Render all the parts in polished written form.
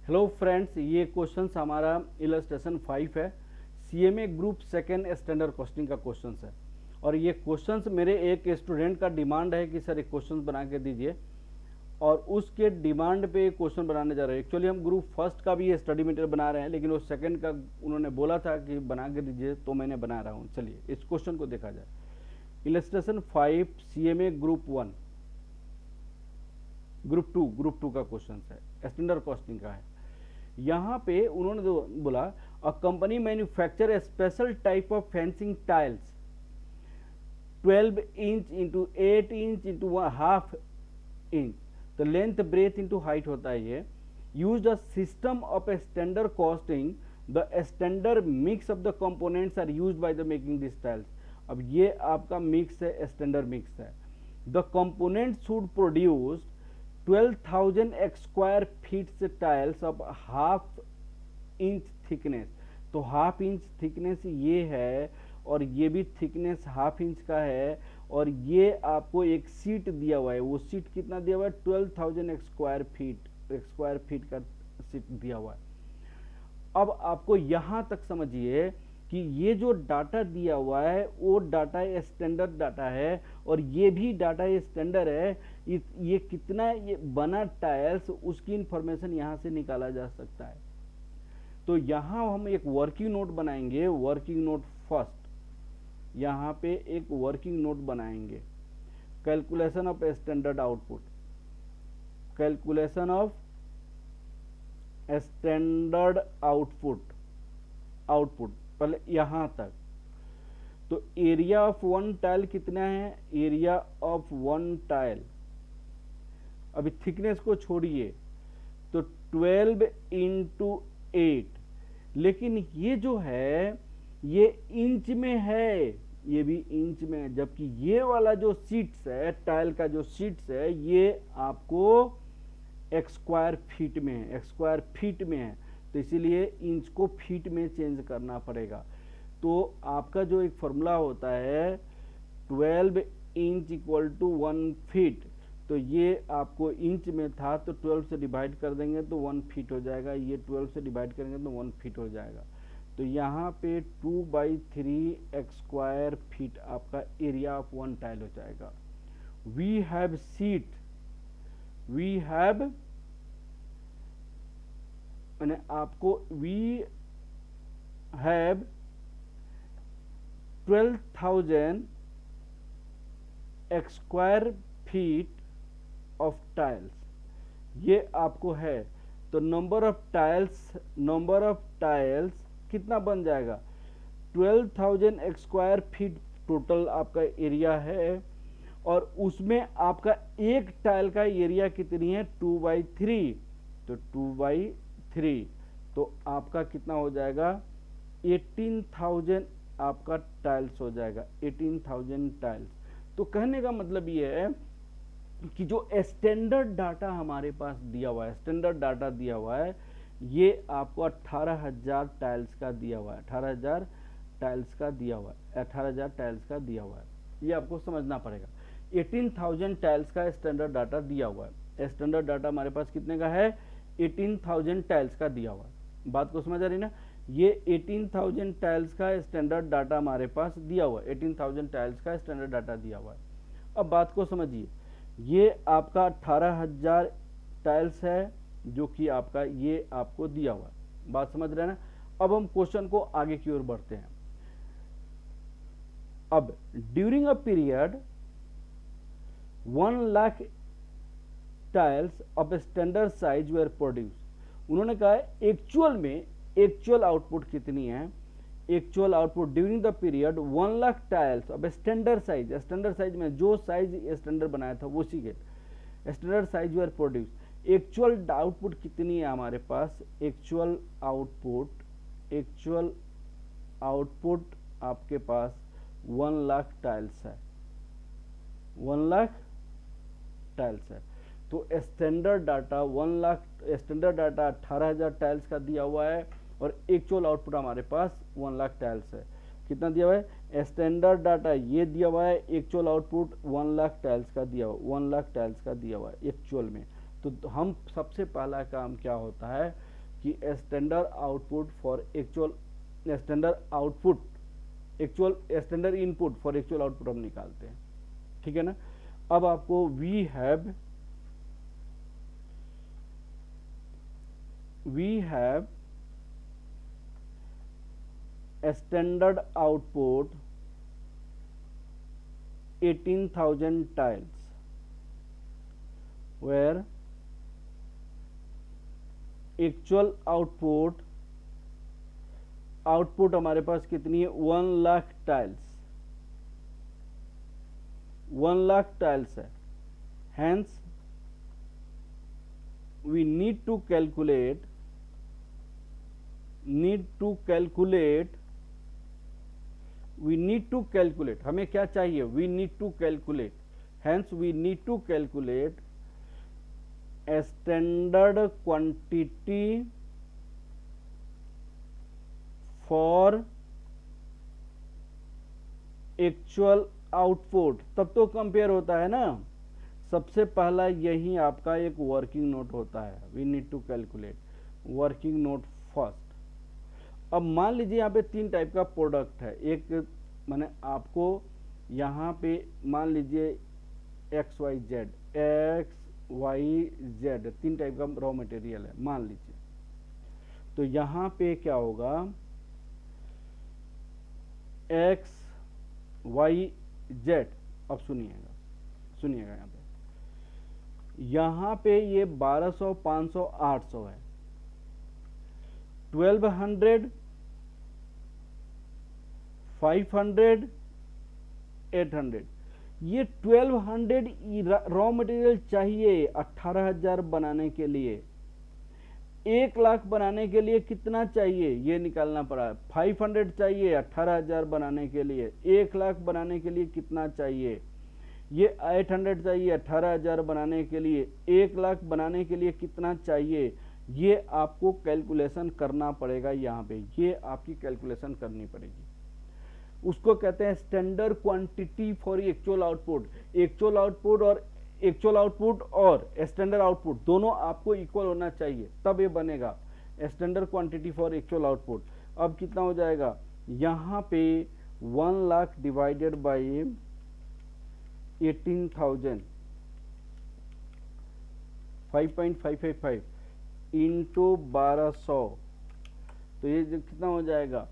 Hello friends, ये questions हमारा illustration 5 है। CMA group second standard costing का क्वेश्चंस है और ये क्वेश्चंस मेरे एक स्टूडेंट का डिमांड है कि सर एक क्वेश्चंस बना के दीजिए और उसके डिमांड पे क्वेश्चन बनाने जा रहे हैं। एक्चुअली हम ग्रुप फर्स्ट का भी ये स्टडी मटेरियल बना रहे हैं, लेकिन वो सेकंड का उन्होंने बोला था कि बना के दीजिए तो मैंने बना रहा हूँ। चलिए इस क्वेश्चन को देखा जाए। इलस्ट्रेशन 5 सीएमए ग्रुप टू का क्वेश्चन है, स्टैंडर्ड कॉस्टिंग का है। यहाँ पे उन्होंने बोला a company manufacture a special type of fencing tiles 12 inch into 8 inch into half inch, तो लेंथ ब्रेथ इंटू हाइट होता है ये। Use a system of a standard costing, the standard mix of the components are use by the making this tiles. अब ये आपका mix है, standard mix है। The component should produce 12,000 square feet tiles of half inch thickness. तो half inch thickness ये है और ये भी थिकनेस हाफ इंच का है और ये आपको एक सीट दिया हुआ है। वो सीट कितना दिया हुआ है? 12,000 स्क्वायर फीट का सीट दिया हुआ है। अब आपको यहां तक समझिए कि ये जो डाटा दिया हुआ है वो डाटा स्टैंडर्ड डाटा है और ये भी डाटा स्टैंडर्ड है। ये कितना ये बना टाइल्स उसकी इंफॉर्मेशन यहां से निकाला जा सकता है। तो यहां हम एक वर्किंग नोट बनाएंगे। वर्किंग नोट फर्स्ट, यहां पे एक वर्किंग नोट बनाएंगे। Calculation of standard output, calculation of standard output पहले यहां तक। तो एरिया ऑफ वन टाइल कितना है? एरिया ऑफ वन टाइल, अभी थिकनेस को छोड़िए, तो 12 इंटू 8, लेकिन ये जो है ये इंच में है, ये भी इंच में है, जबकि ये वाला जो शीट्स है, टाइल का जो शीट्स है, ये आपको स्क्वायर फीट में है, स्क्वायर फीट में है। तो इसीलिए इंच को फीट में चेंज करना पड़ेगा। तो आपका जो एक फॉर्मूला होता है 12 इंच इक्वल टू 1 फीट, तो ये आपको इंच में था तो 12 से डिवाइड कर देंगे तो 1 फीट हो जाएगा। ये 12 से डिवाइड करेंगे तो 1 फीट हो जाएगा। तो यहाँ पे 2/3 स्क्वायर फीट आपका एरिया ऑफ वन टाइल हो जाएगा। We have set, we have मैंने आपको we have 12,000 square feet of tiles, ये आपको है। तो नंबर ऑफ टाइल्स कितना बन जाएगा? 12,000 स्क्वायर फीट टोटल आपका एरिया है और उसमें आपका एक टाइल का एरिया कितनी है? 2/3, तो 2/3, तो आपका कितना हो जाएगा? 18,000 आपका टाइल्स हो जाएगा, 18,000 टाइल्स। तो कहने का मतलब ये है कि जो स्टैंडर्ड डाटा हमारे पास दिया हुआ है, स्टैंडर्ड डाटा दिया हुआ है, ये आपको 18,000 टाइल्स का दिया हुआ है, 18,000 टाइल्स का दिया हुआ है, 18,000 टाइल्स का दिया हुआ है। ये आपको समझना पड़ेगा। 18,000 टाइल्स का स्टैंडर्ड डाटा दिया हुआ है। स्टैंडर्ड डाटा हमारे पास कितने का है? 18,000 टाइल्स का दिया हुआ है। बात को समझ आ रही ना? ये 18,000 टाइल्स का स्टैंडर्ड डाटा हमारे पास दिया हुआ है, 18,000 टाइल्स का स्टैंडर्ड डाटा दिया हुआ है। अब बात को समझिए, ये आपका 18,000 टाइल्स है जो कि आपका ये आपको दिया हुआ है। बात समझ रहे हैं ना? अब हम क्वेश्चन को आगे की ओर बढ़ते हैं। अब during a period 1 lakh tiles of standard size were produce. उन्होंने कहा एक्चुअल में एक्चुअल आउटपुट कितनी है? Actual output during the period 1 lakh tiles of standard size, standard size में जो साइज स्टैंडर्ड बनाया था उसी के standard size were produce. Actual output कितनी है हमारे पास? एक्चुअल आउटपुट आपके पास 1 लाख टाइल्स है, 1 लाख टाइल्स है। तो standard data 1 lakh, standard data 18,000 tiles का दिया हुआ है और एक्चुअल आउटपुट हमारे पास 1 लाख टाइल्स है। कितना दिया हुआ है? स्टैंडर्ड डाटा ये दिया हुआ है, एक्चुअल आउटपुट 1 लाख टाइल्स का दिया हुआ, 1 लाख टाइल्स का दिया हुआ है एक्चुअल में। तो हम सबसे पहला काम क्या होता है? कि standard output for actual standard input for actual output हम निकालते हैं, ठीक है ना। अब आपको we have standard output 18,000 tiles where actual output हमारे पास कितनी है 1 लाख टाइल्स, 1 लाख टाइल्स है। Hence we need to calculate हमें क्या चाहिए, we need to calculate, hence we need to calculate standard quantity for actual output. तब तो कंपेयर होता है ना। सबसे पहला यही आपका एक वर्किंग नोट होता है, we need to calculate working note first. अब मान लीजिए यहाँ पे 3 टाइप का प्रोडक्ट है। एक माने आपको यहाँ पे मान लीजिए एक्स वाई जेड 3 टाइप का रॉ मटेरियल है मान लीजिए। तो यहाँ पे क्या होगा, एक्स वाई जेड। अब सुनिएगा यहाँ पे ये 1200 500 800 है, 1200 500 800। ये 1200 रॉ मटेरियल चाहिए 18,000 बनाने के लिए। 1 लाख बनाने के लिए कितना चाहिए ये निकालना पड़ा। 500 चाहिए 18,000 बनाने के लिए। 1 लाख बनाने के लिए कितना चाहिए, ये 800 चाहिए 18,000 बनाने के लिए। 1 लाख बनाने के लिए कितना चाहिए, ये आपको कैलकुलेशन करना पड़ेगा। यहाँ पे ये आपकी कैलकुलेशन करनी पड़ेगी। उसको कहते हैं standard quantity for actual output. Actual output और स्टैंडर्ड आउटपुट दोनों आपको इक्वल होना चाहिए, तब ये बनेगा standard quantity for actual output. अब कितना हो जाएगा, यहाँ पे 1 लाख डिवाइडेड बाई 18,000 5.555 इंटू 1200, तो ये जो कितना हो जाएगा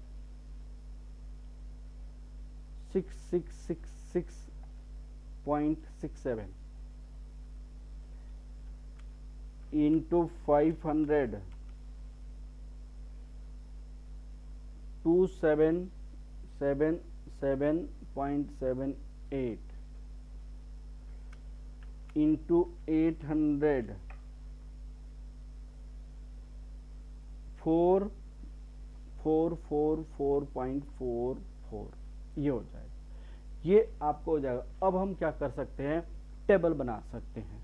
6666.67 इंटू 500 2777.78 इंटू 800 444.44 ये हो जाएगा। ये आपको हो जाएगा। अब हम क्या कर सकते हैं, टेबल बना सकते हैं।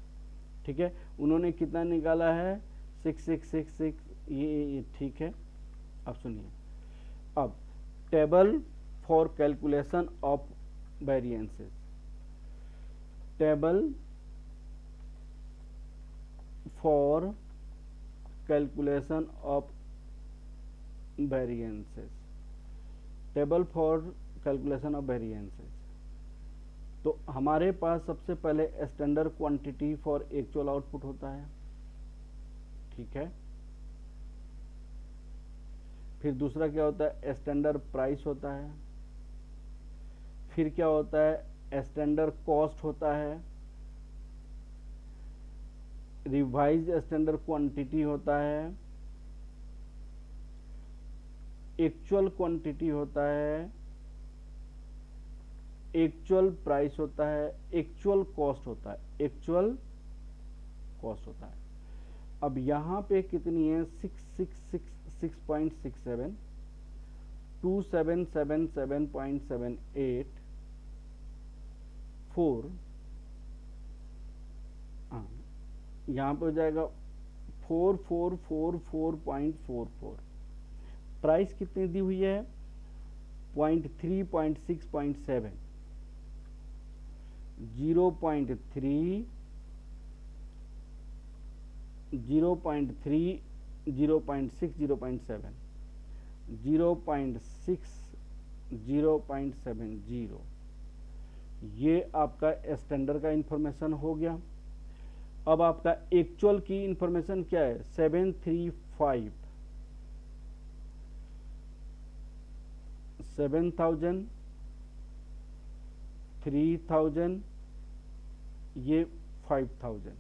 ठीक है, उन्होंने कितना निकाला है 6666, ये ठीक है। अब सुनिए, अब table for calculation of variances, table for calculation of variances, table for calculation of variances. तो हमारे पास सबसे पहले standard quantity for actual output होता है, ठीक है। फिर दूसरा क्या होता है, स्टैंडर्ड प्राइस होता है। फिर क्या होता है, स्टैंडर्ड कॉस्ट होता है। रिवाइज स्टैंडर्ड क्वांटिटी होता है। एक्चुअल क्वांटिटी होता है। एक्चुअल प्राइस होता है। एक्चुअल कॉस्ट होता है। अब यहां पे कितनी है 666.67, 2777.78, 4, यहां पे हो जाएगा 4444.44। प्राइस कितनी दी हुई है 0.3.6.7, 0.3 0.6, 0.7, 0.6, 0.70, ये आपका स्टैंडर्ड का इंफॉर्मेशन हो गया। अब आपका एक्चुअल की इंफॉर्मेशन क्या है, 735, 7,000, 3,000, ये 5,000,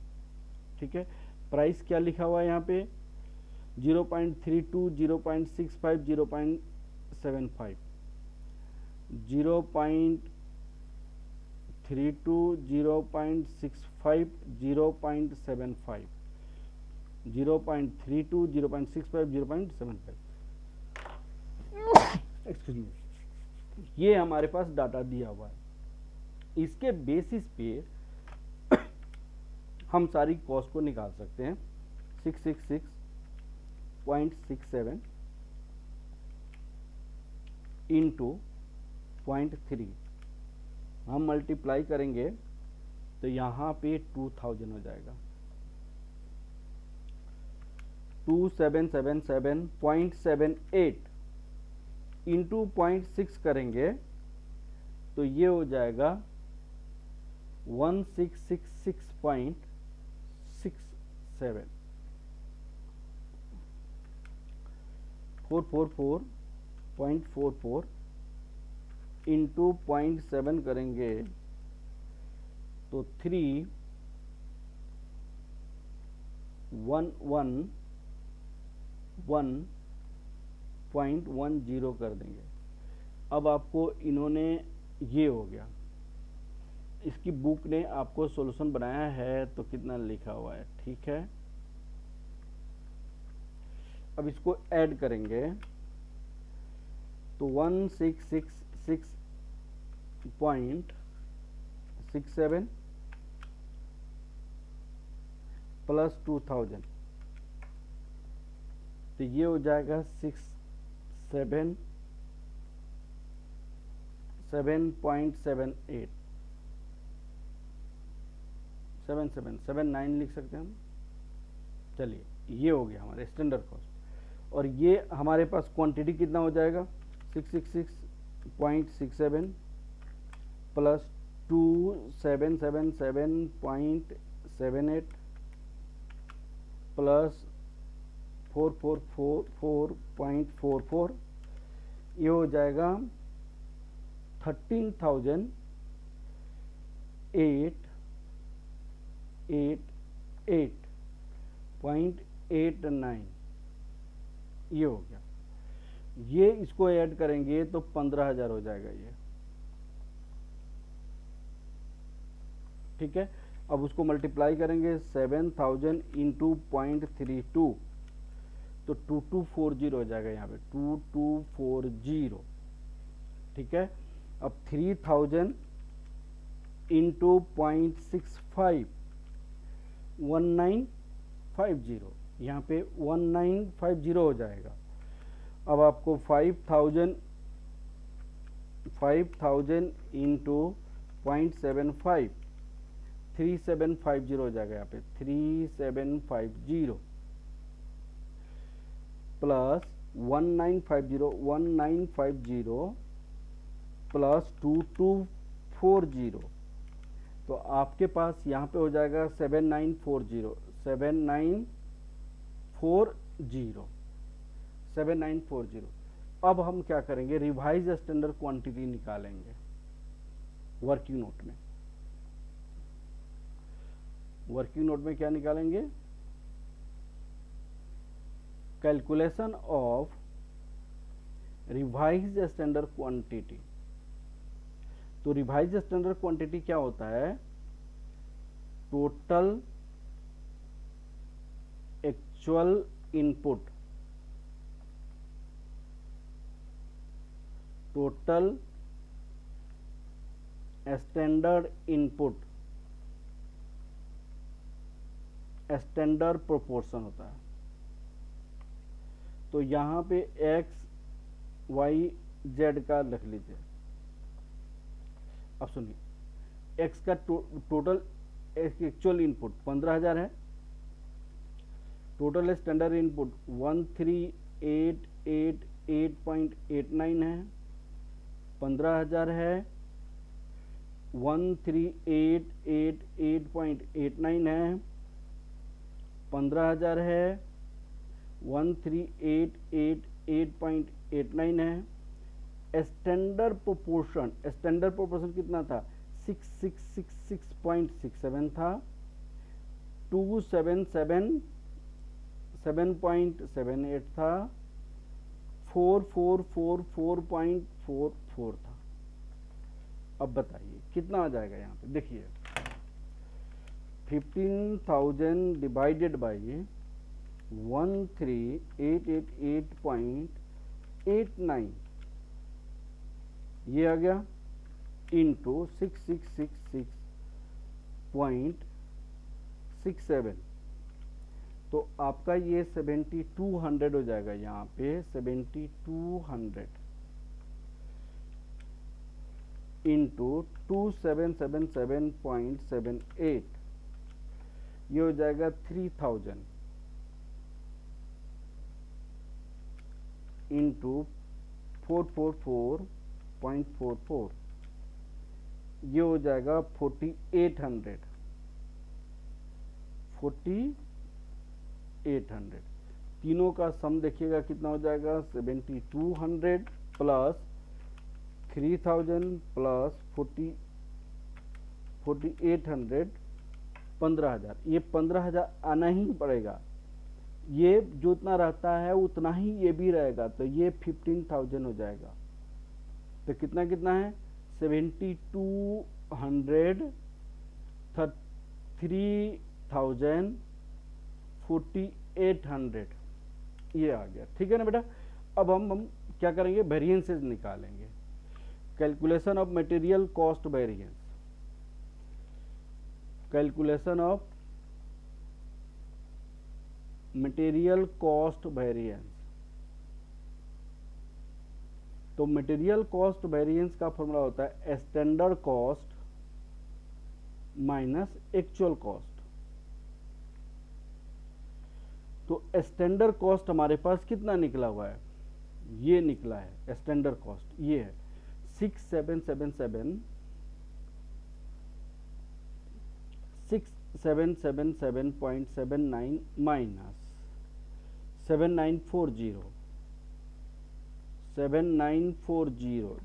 ठीक है। प्राइस क्या लिखा हुआ है यहाँ पे, 0.32, 0.65, 0.75, 0.32, 0.65, 0.75, 0.32, 0.65, 0.75, एक्सक्यूज मी, ये हमारे पास डाटा दिया हुआ है। इसके बेसिस पे हम सारी कॉस्ट को निकाल सकते हैं। 666.67 इंटू 0.3 हम मल्टीप्लाई करेंगे तो यहाँ पे 2000 हो जाएगा। 2777.78 इंटू 0.6 करेंगे तो ये हो जाएगा 1666.67, 444.44 इंटू 0.7 करेंगे तो 3,111.10 कर देंगे। अब आपको इन्होंने, ये हो गया, इसकी बुक ने आपको सॉल्यूशन बनाया है तो कितना लिखा हुआ है, ठीक है। अब इसको ऐड करेंगे तो 1666.67 प्लस 2000, तो ये हो जाएगा 7.78, 7779 लिख सकते हैं हम। चलिए, ये हो गया हमारे स्टैंडर्ड कॉस्ट। और ये हमारे पास क्वांटिटी कितना हो जाएगा, 666.67 प्लस 2777.78 प्लस 4444.44, ये हो जाएगा 13,888.89, ये हो गया। ये इसको ऐड करेंगे तो 15,000 हो जाएगा ये, ठीक है। अब उसको मल्टीप्लाई करेंगे 7,000 इंटू 0.32 तो 2240 हो जाएगा यहाँ पे, 2240, ठीक है। अब 3,000 इंटू 0.65, 1950, यहाँ पे 1950 हो जाएगा। अब आपको 5,000 इंटू 0.75, 3750 हो जाएगा यहाँ पे, 3750 प्लस 1950 प्लस 2240, तो आपके पास यहाँ पे हो जाएगा 7940। अब हम क्या करेंगे, रिवाइज स्टैंडर्ड क्वांटिटी निकालेंगे वर्किंग नोट में। वर्किंग नोट में क्या निकालेंगे, calculation of revise standard quantity. तो रिवाइज स्टैंडर्ड क्वांटिटी क्या होता है, total actual input, total standard input, standard proportion होता है। तो यहाँ पे एक्स वाई जेड का लिख लीजिए। अब सुनिए, एक्स का टोटल एक्चुअल इनपुट 15,000 है, टोटल स्टैंडर्ड इनपुट 1388.89 है, 15,000 है, 1388.89 है, 15,000 है, 1388.89 है। स्टैंडर्ड प्रोपोर्शन कितना था? 6666.67 था, 277.7.78 था, 4444.44 था। अब बताइए कितना आ जाएगा यहाँ पे? देखिए 15,000 डिवाइडेड बाई 1388.89 ये आ गया, इंटू 6666.67, तो आपका ये 7200 हो जाएगा। यहाँ पे 7200 इंटू 2777.78 ये हो जाएगा 3000 इंटू 444.44 ये हो जाएगा 4800। तीनों का सम देखिएगा कितना हो जाएगा? 7200 प्लस 3000 प्लस 4800 15,000। ये 15,000 आना ही पड़ेगा, ये जो उतना रहता है उतना ही ये भी रहेगा, तो ये 15,000 हो जाएगा। तो कितना कितना है? 7200, 3000, 4800 ये आ गया। ठीक है ना बेटा? अब हम क्या करेंगे? वेरिएंसेस निकालेंगे। Calculation of material cost variance, calculation of material cost variance. तो मटेरियल कॉस्ट वेरिएंस का फॉर्मूला होता है standard cost minus actual cost. तो स्टैंडर्ड कॉस्ट हमारे पास कितना निकला हुआ है? ये निकला है स्टैंडर्ड कॉस्ट, ये है 6777.79 माइनस 7940,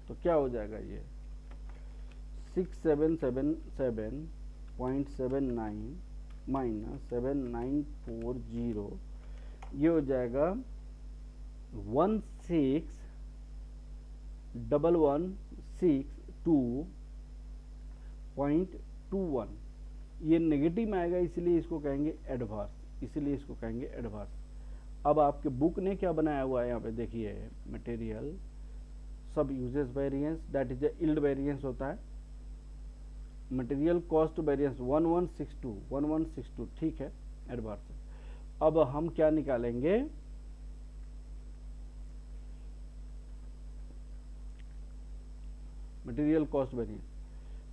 तो क्या हो जाएगा? ये 6777.79 माइनस 7940 ये हो जाएगा 16,162.21। ये नेगेटिव में आएगा, इसलिए इसको कहेंगे एडवर्स, अब आपके बुक ने क्या बनाया हुआ है यहाँ पे देखिए, material sub usages variance that is yield variance होता है, मटेरियल कॉस्ट वेरिएंस 1162, ठीक है, एडवर्स। अब हम क्या निकालेंगे? Material cost variance,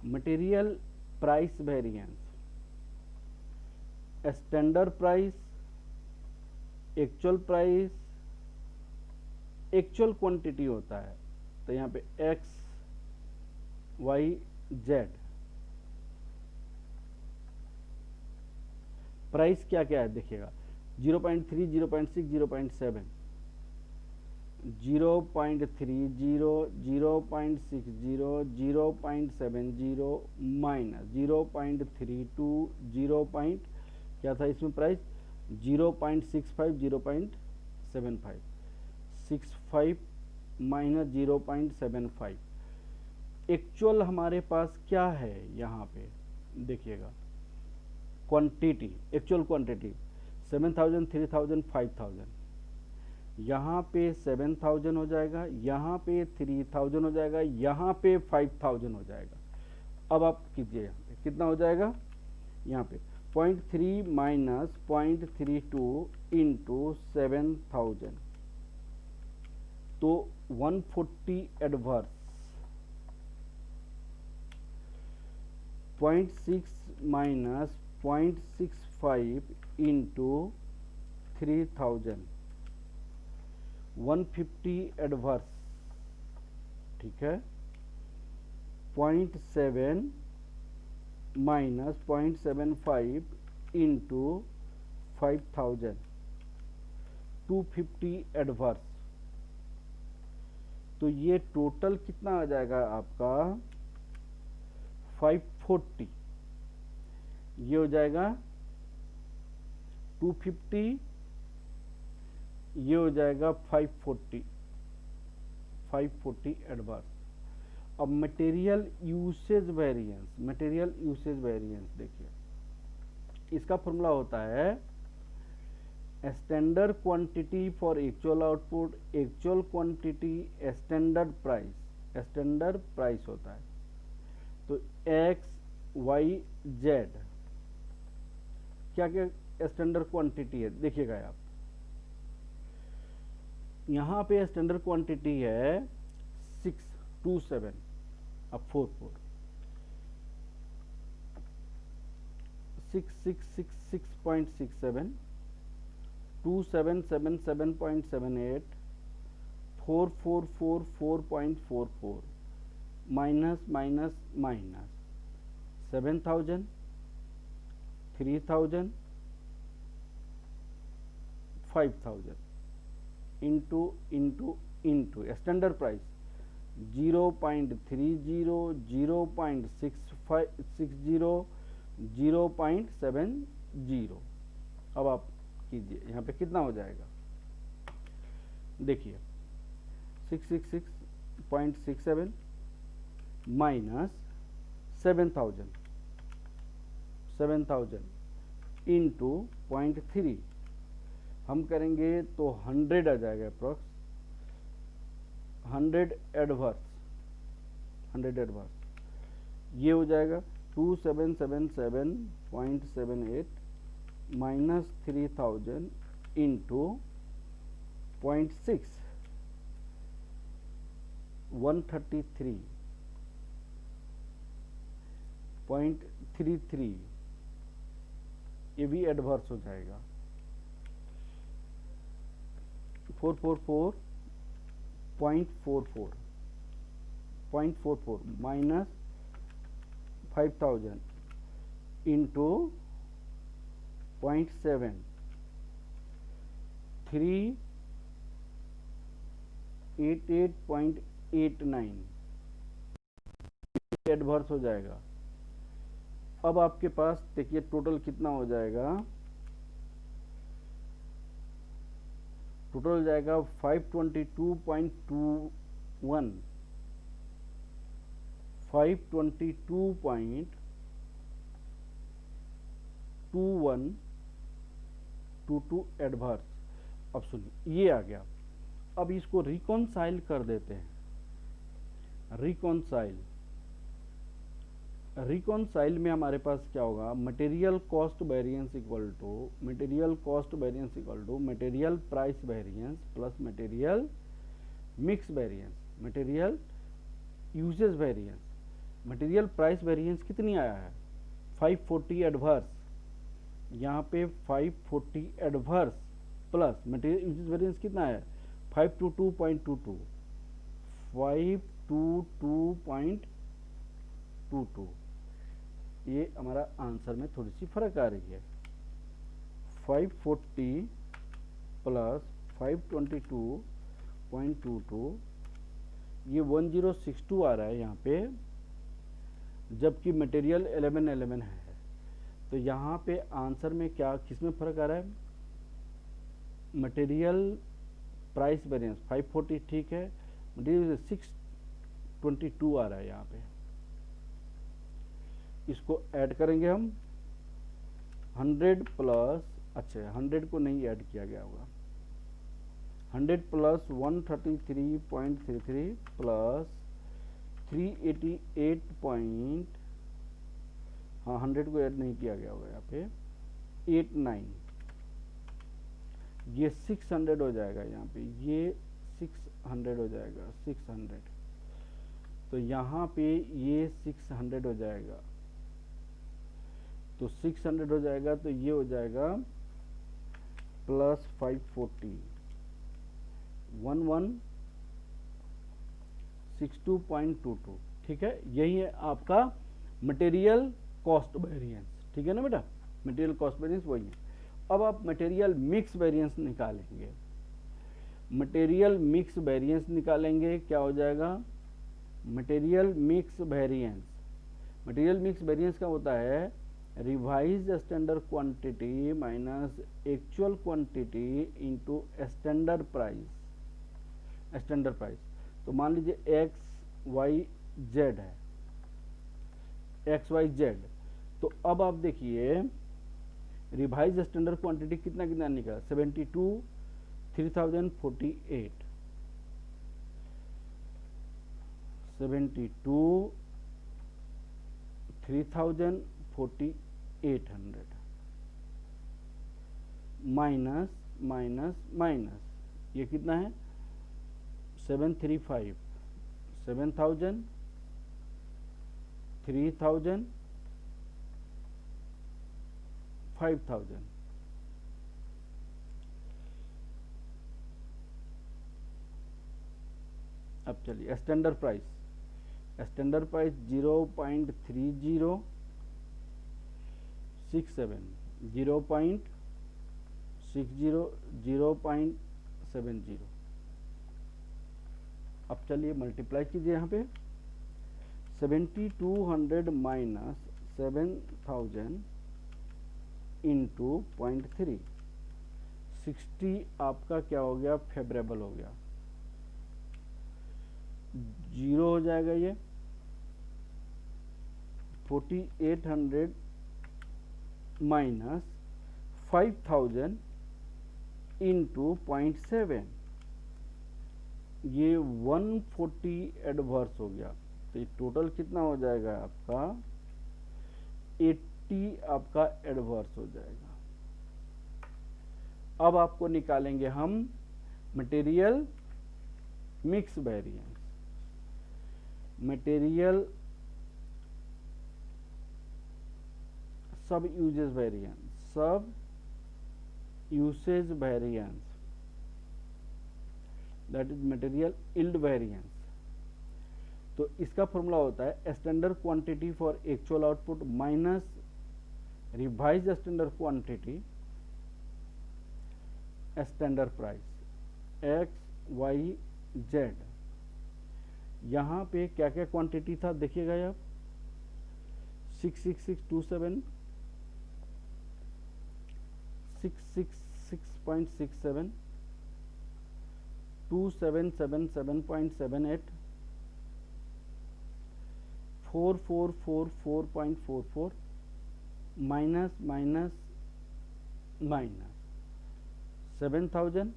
material price variance, standard price, actual price, actual quantity होता है, तो यहाँ पे एक्स वाई जेड। प्राइस क्या क्या है देखिएगा, 0.3, 0.6, 0.7, 0.30, 0.60, 0.70 माइनस 0.32, 0. क्या था इसमें प्राइस? 0.65, 0.75, 65 माइनस 0.75। एक्चुअल हमारे पास क्या है यहाँ पे देखिएगा, क्वांटिटी, एक्चुअल क्वांटिटी 7,000, 3,000, 5,000, यहाँ पे 7,000 हो जाएगा, यहाँ पे 3,000 हो जाएगा, यहाँ पे 5,000 हो जाएगा। अब आप कीजिए यहाँ पे कितना हो जाएगा? यहाँ पे 0.3 माइनस 0.32 इंटू 7,000, तो 140 एडवर्स, 0.6 माइनस 0.65 इंटू 3000, 150 एडवर्स, ठीक है, 0.7 माइनस 0.75 इंटू 5000, 250 एडवर्स। तो ये टोटल कितना आ जाएगा आपका 540, ये हो जाएगा 250, ये हो जाएगा 540 एडवर्स। अब material usage variance, material usage variance देखिए, इसका फॉर्मूला होता है standard quantity for actual output, actual quantity standard price, standard price होता है। तो एक्स वाई जेड क्या क्या स्टैंडर्ड क्वांटिटी है देखिएगा आप, यहाँ पे स्टैंडर्ड क्वांटिटी है 627, अब 44, 6666.67, 2777.78, 4444.44, minus minus minus 7000, 3000, 5000 into into into standard price 0.30, 0.6560, 0.70। अब आप कीजिए, यहाँ पे कितना हो जाएगा देखिए 666.67 माइनस 7000 इंटू 0.3 हम करेंगे तो 100 आ जाएगा अप्रॉक्स, 100 एडवर्स, 100 एडवर्स, ये हो जाएगा 2777.78 माइनस 3000 इंटू 0.6, 133.33, ये भी एडवर्स हो जाएगा 444.44 माइनस 5000 इंटू 0.7, 388.89 एडवर्स हो जाएगा। अब आपके पास देखिए टोटल कितना हो जाएगा, टोटल हो जाएगा 522.21, 522.2122 एडवर्स। अब सुनिए ये आ गया, अब इसको रिकॉन्साइल कर देते हैं, रिकॉन्साइल में हमारे पास क्या होगा, material cost variance equal to material price variance plus material mix variance, material usage variance. Material price variance कितनी आया है 540 एडवर्स, यहाँ पे 540 adverse plus material usage variance कितना है 522.22, 522.22, ये हमारा आंसर में थोड़ी सी फर्क आ रही है, 540 प्लस 522.22, ये 1062 आ रहा है यहाँ पे, जबकि मटेरियल 1111 है। तो यहाँ पे आंसर में क्या किसमें फर्क आ रहा है, मटेरियल प्राइस वेरिएंस 540 ठीक है, मटेरियल 622 आ रहा है यहाँ पे, इसको ऐड करेंगे हम 100 प्लस, अच्छा 100 को नहीं ऐड किया गया होगा, 100 प्लस 133.33 प्लस 388 पॉइंट, हाँ 100 को ऐड नहीं किया गया होगा यहाँ पे 89, ये 600 हो जाएगा यहाँ पे, ये 600 हो जाएगा 600, तो यहाँ पे ये 600 हो जाएगा, तो 600 हो जाएगा, तो ये हो जाएगा प्लस 540 1162.22, ठीक है। यही है आपका मटेरियल कॉस्ट वेरिएंस, ठीक है ना बेटा, मटेरियल कॉस्ट वेरिएंस वही है। अब आप मटेरियल मिक्स वेरिएंस निकालेंगे। मटेरियल मिक्स वेरिएंस निकालेंगे, क्या हो जाएगा, material mix variance. Material mix variance का होता है revise standard quantity minus actual quantity into standard price. Standard price तो मान लीजिए एक्स वाई जेड है, एक्स वाई जेड। तो अब आप देखिए रिवाइज स्टैंडर्ड क्वांटिटी कितना कितना निकला, 72 3048, 72 3800 माइनस माइनस माइनस ये कितना है 735, 7000 3000 5000। अब चलिए स्टैंडर्ड प्राइस, स्टैंडर्ड प्राइस 0.3067, 0.60, 0.70। अब चलिए मल्टीप्लाई कीजिए यहाँ पे 7200 माइनस 7000 इंटू 0.3, 60 आपका क्या हो गया, फेवरेबल हो गया, जीरो हो जाएगा ये 4800 माइनस 5000 इंटू 0.7, ये 140 एडवर्स हो गया। तो ये टोटल कितना हो जाएगा आपका 80 आपका एडवर्स हो जाएगा। अब आपको निकालेंगे हम material mix variance. Material sub usages variance, sub usage variance, that is material yield variance. तो इसका फॉर्मूला होता है standard quantity for actual output minus revise standard quantity standard price, X Y Z. यहाँ पे क्या क्या क्वांटिटी था देखिएगा आप, 66627, 666.67, 2777.78, 4444.44, माइनस माइनस माइनस 7000,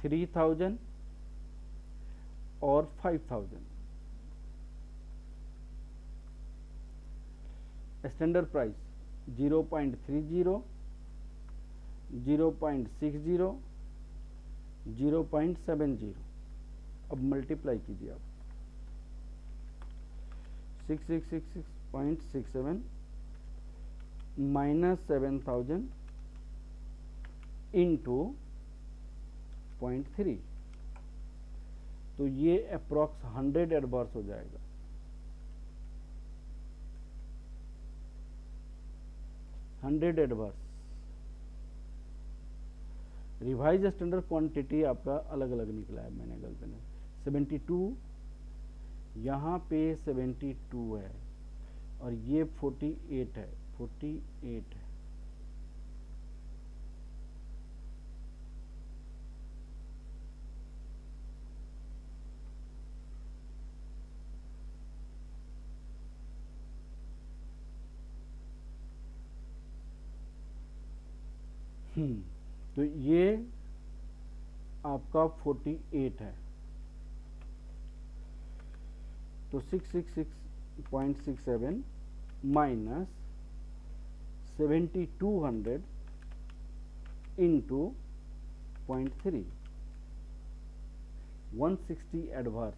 3000 और 5000। Standard price 0.30, 0.60, 0.70। अब मल्टीप्लाई कीजिए आप 6666.67 माइनस 7000 इंटू 0.3, तो ये अप्रॉक्स 100 एडवर्स हो जाएगा। 100 एडवर्स। रिवाइज स्टैंडर्ड क्वांटिटी आपका अलग अलग निकला है, मैंने गलती में 72, यहाँ पे 72 है और ये 48 है, 48 है। तो ये आपका 48 है, तो 666.67 minus 7200 into 0.3, 160 adverse,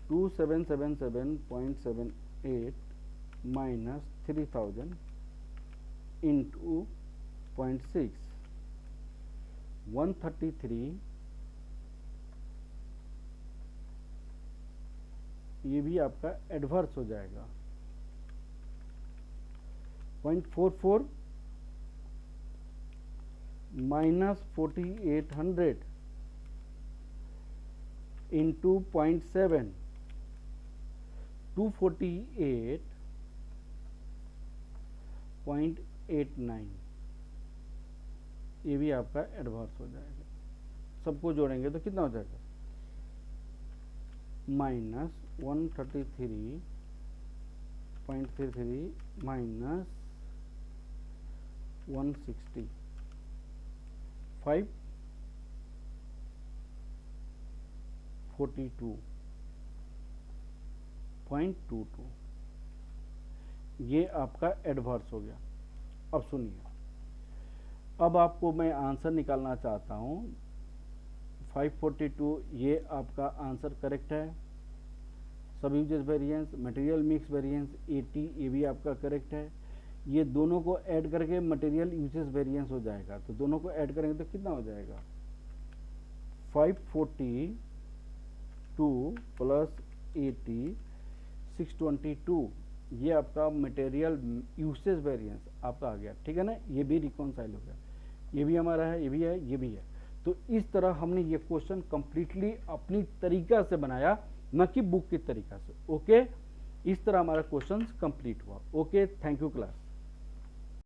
2777.78 minus 3000 into 0.6, 133, ये भी आपका एडवर्स हो जाएगा। 0.44 माइनस 4800 इंटू 0.7, 248.89, ये भी आपका एडवर्स हो जाएगा। सबको जोड़ेंगे तो कितना हो जाएगा, माइनस 133.33 माइनस 160, 542.22, ये आपका एडवर्स हो गया। अब सुनिए, अब आपको मैं आंसर निकालना चाहता हूँ। 542 ये आपका आंसर करेक्ट है। सब usages variance, material mix variance 80, ये भी आपका करेक्ट है। ये दोनों को ऐड करके मटेरियल यूजेस वेरिएंस हो जाएगा, तो दोनों को ऐड करेंगे तो कितना हो जाएगा, 542 प्लस 80, 622, ये आपका मटेरियल यूसेज वेरिएंस आपका आ गया। ठीक है ना, ये भी रिकॉन्साइल हो गया, ये भी हमारा है, ये भी है, ये भी है। तो इस तरह हमने ये क्वेश्चन कंप्लीटली अपनी तरीका से बनाया, न कि बुक की तरीका से। ओके, इस तरह हमारा क्वेश्चन कंप्लीट हुआ। Okay, thank you class.